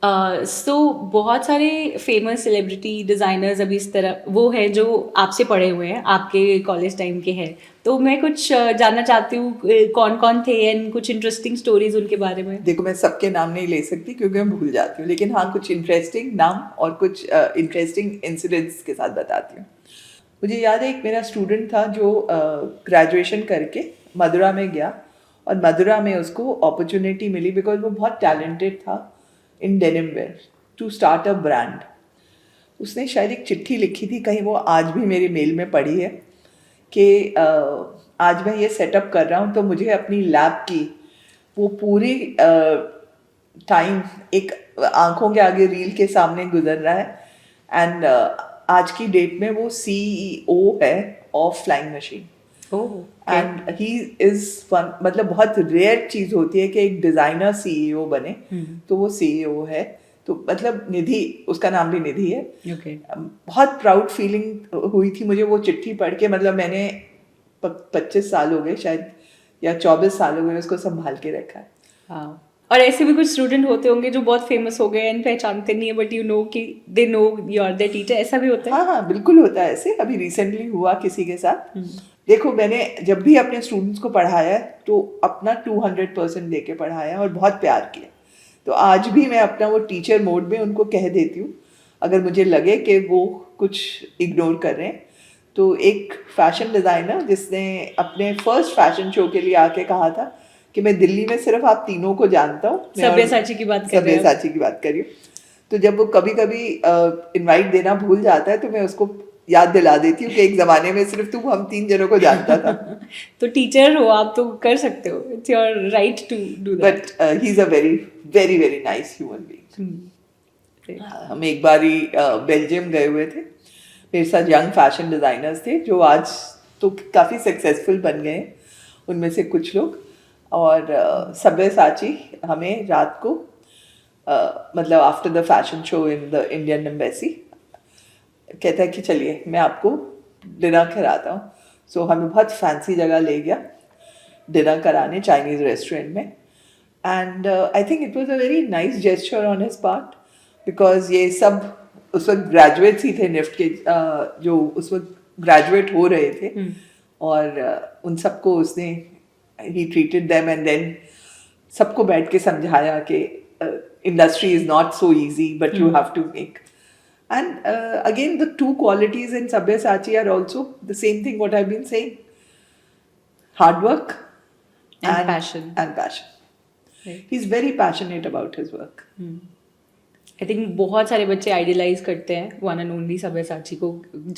सो बहुत सारे famous celebrity designers अभी इस तरह वो हैं जो आपसे पढ़े हुए हैं, आपके कॉलेज टाइम के हैं। तो मैं कुछ जानना चाहती हूँ कौन-कौन थे एंड कुछ इंटरेस्टिंग स्टोरीज़ उनके बारे में? देखो, मैं सबके नाम नहीं ले सकती क्योंकि मैं भूल जाती हूँ, लेकिन हाँ, कुछ इंटरेस्टिंग नाम और कुछ इंटरेस्टिंग इंसिडेंट्स के साथ बताती हूँ। मुझे याद है, एक मेरा स्टूडेंट था जो ग्रेजुएशन करके मदुरा में गया, और मदुरा में उसको अपॉर्चुनिटी मिली बिकॉज वो बहुत टैलेंटेड था in denim wear, to start a brand. उसने शायद एक चिट्ठी लिखी थी, कहीं वो आज भी मेरे मेल में पड़ी है, कि आज मैं ये सेटअप कर रहा हूँ तो मुझे अपनी लैब की वो पूरी टाइम एक आंखों के आगे रील के सामने गुजर रहा है। एंड आज की डेट में वो सीईओ है of flying machine. Oh! And he is one, मतलब बहुत रेयर चीज होती है कि एक डिजाइनर सीईओ बने, तो वो सीईओ है। तो मतलब निधि, उसका नाम भी निधि है। ओके। बहुत प्राउड फीलिंग हुई थी मुझे वो चिट्ठी पढ़ के। मतलब मैंने 25 साल हो गए शायद, या 24 साल हो गए उसको संभाल के रखा है। हाँ। और ऐसे भी कुछ स्टूडेंट होते होंगे जो बहुत फेमस हो गए एंड पहचानते नहीं है बट यू नो कि they know you are their teacher, ऐसा भी होता है? हाँ हाँ, बिल्कुल होता है ऐसे। अभी रिसेंटली हुआ किसी के साथ। देखो, मैंने जब भी अपने स्टूडेंट्स को पढ़ाया है तो अपना 200% दे के पढ़ाया है और बहुत प्यार किया। तो आज भी मैं अपना वो टीचर मोड में उनको कह देती हूँ, अगर मुझे लगे कि वो कुछ इग्नोर कर रहे हैं। तो एक फैशन डिज़ाइनर जिसने अपने फर्स्ट फैशन शो के लिए आके कहा था कि मैं दिल्ली में सिर्फ आप तीनों को जानता हूँ, मैं और सब्यसाची की बात कर रहे हैं आप? सब्यसाची की बात करिए। तो जब वो कभी कभी इनवाइट देना भूल जाता है तो मैं उसको याद दिला देती हूँ कि एक ज़माने में सिर्फ तू हम 3 जनों को जानता था। तो टीचर हो आप तो कर सकते हो, it's your right to do that. But he is a very very very nice human being. हम एक बारी बेल्जियम गए हुए थे। मेरे साथ यंग फैशन डिज़ाइनर्स थे जो आज तो काफ़ी सक्सेसफुल बन गए हैं, उनमें से कुछ लोग। और सब्यसाची हमें रात को मतलब after the fashion show in the Indian embassy कहता है कि चलिए मैं आपको डिनर कराता हूँ। सो हमें बहुत फैंसी जगह ले गया डिनर कराने, चाइनीज़ रेस्टोरेंट में। And I think it was a very nice gesture on his part, because ये सब उस वक्त ग्रेजुएट्स ही थे निफ्ट के, जो उस वक्त ग्रेजुएट हो रहे थे। और उन सबको उसने, he treated them and then सबको बैठ के समझाया कि industry is not so easy but you have to make. And again, the two qualities in Sabyasachi are also the same thing what I've been saying: hard work and passion. and passion. He's very passionate about his work. I think बहुत सारे बच्चे idealise करते हैं one and only Sabyasachi को,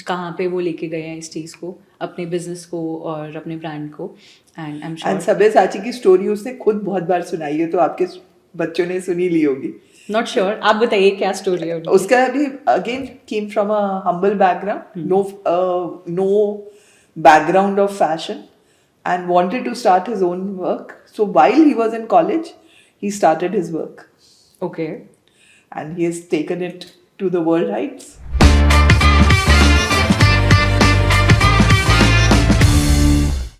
कहाँ पे वो लेके गए हैं इस चीज़ को, अपने बिजनेस को और अपने ब्रांड को। And I am And sure, Sabyasachi की स्टोरी उसने खुद बहुत बार सुनाई है, तो आपके बच्चों ने सुनी ली होगी। नॉट श्योर, आप बताइए क्या स्टोरी है उनकी? उसका भी again came from a humble background, no background of fashion, and wanted to start his own work. So while he was in college, he started his work, okay. and he has taken it to the world heights.